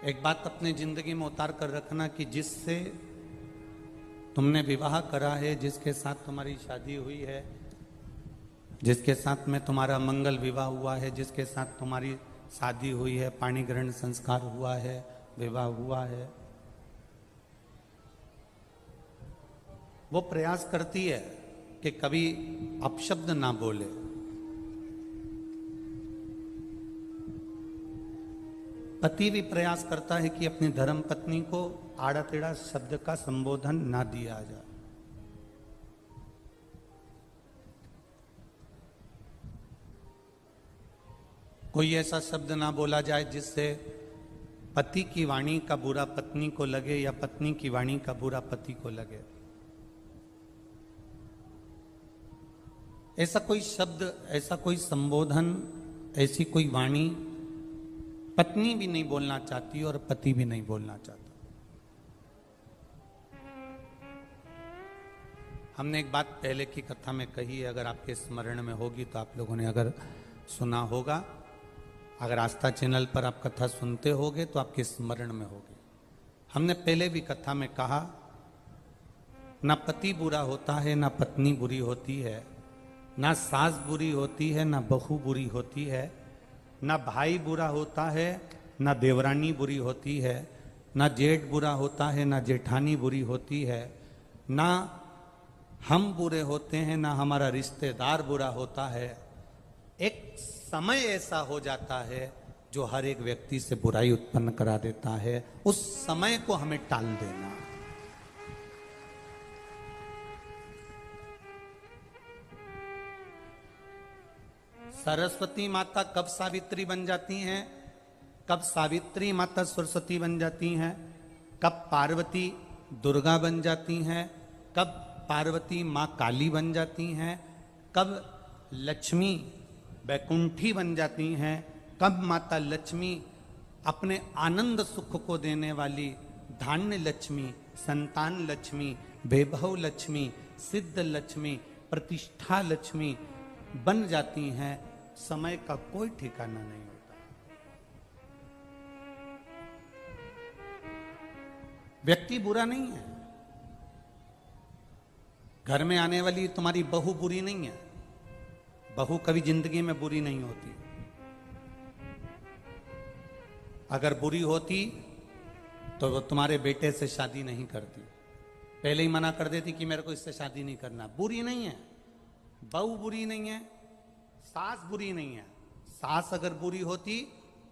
एक बात अपने जिंदगी में उतार कर रखना कि जिससे तुमने विवाह करा है, जिसके साथ तुम्हारी शादी हुई है, जिसके साथ में तुम्हारा मंगल विवाह हुआ है, जिसके साथ तुम्हारी शादी हुई है, पाणी ग्रहण संस्कार हुआ है, विवाह हुआ है, वो प्रयास करती है कि कभी अपशब्द ना बोले। पति भी प्रयास करता है कि अपनी धर्म पत्नी को आड़ा टेढ़ा शब्द का संबोधन ना दिया जाए। कोई ऐसा शब्द ना बोला जाए जिससे पति की वाणी का बुरा पत्नी को लगे या पत्नी की वाणी का बुरा पति को लगे। ऐसा कोई शब्द, ऐसा कोई संबोधन, ऐसी कोई वाणी पत्नी भी नहीं बोलना चाहती और पति भी नहीं बोलना चाहता। हमने एक बात पहले की कथा में कही है, अगर आपके स्मरण में होगी तो आप लोगों ने अगर सुना होगा, अगर आस्था चैनल पर आप कथा सुनते होगे तो आपके स्मरण में होगी। हमने पहले भी कथा में कहा, ना पति बुरा होता है, ना पत्नी बुरी होती है, ना सास बुरी होती है, ना बहू बुरी होती है, ना भाई बुरा होता है, ना देवरानी बुरी होती है, ना जेठ बुरा होता है, ना जेठानी बुरी होती है, ना हम बुरे होते हैं, ना हमारा रिश्तेदार बुरा होता है। एक समय ऐसा हो जाता है जो हर एक व्यक्ति से बुराई उत्पन्न करा देता है। उस समय को हमें टाल देना। सरस्वती माता कब सावित्री बन जाती हैं, कब सावित्री माता सरस्वती बन जाती हैं, कब पार्वती दुर्गा बन जाती हैं, कब पार्वती माँ काली बन जाती हैं, कब लक्ष्मी बैकुंठी बन जाती हैं, कब माता लक्ष्मी अपने आनंद सुख को देने वाली धान्य लक्ष्मी, संतान लक्ष्मी, वैभव लक्ष्मी, सिद्ध लक्ष्मी, प्रतिष्ठा लक्ष्मी बन जाती हैं। समय का कोई ठिकाना नहीं होता। व्यक्ति बुरा नहीं है, घर में आने वाली तुम्हारी बहू बुरी नहीं है। बहू कभी जिंदगी में बुरी नहीं होती। अगर बुरी होती तो वो तुम्हारे बेटे से शादी नहीं करती, पहले ही मना कर देती कि मेरे को इससे शादी नहीं करना। बुरी नहीं है, बहू बुरी नहीं है, सास बुरी नहीं है। सास अगर बुरी होती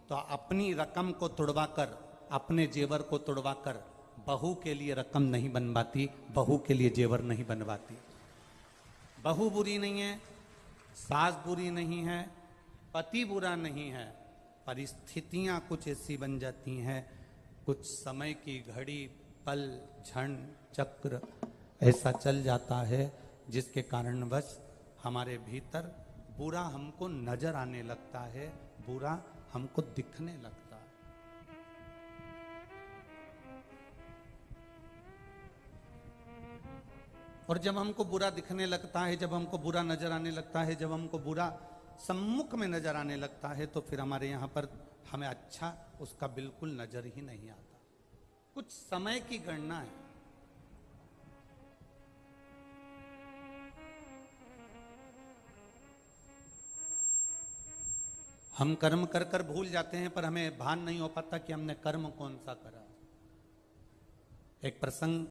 तो अपनी रकम को तुड़वा कर, अपने जेवर को तुड़वा कर बहू के लिए रकम नहीं बनवाती, बहू के लिए जेवर नहीं बनवाती। बहू बुरी नहीं है, सास बुरी नहीं है, पति बुरा नहीं है। परिस्थितियां कुछ ऐसी बन जाती हैं, कुछ समय की घड़ी, पल, क्षण, चक्र ऐसा चल जाता है जिसके कारणवश हमारे भीतर बुरा हमको नजर आने लगता है, बुरा हमको दिखने लगता है। और जब हमको बुरा दिखने लगता है, जब हमको बुरा नजर आने लगता है, जब हमको बुरा सम्मुख में नजर आने लगता है, तो फिर हमारे यहाँ पर हमें अच्छा उसका बिल्कुल नजर ही नहीं आता। कुछ समय की गणना है। हम कर्म कर कर भूल जाते हैं, पर हमें भान नहीं हो पाता कि हमने कर्म कौन सा करा। एक प्रसंग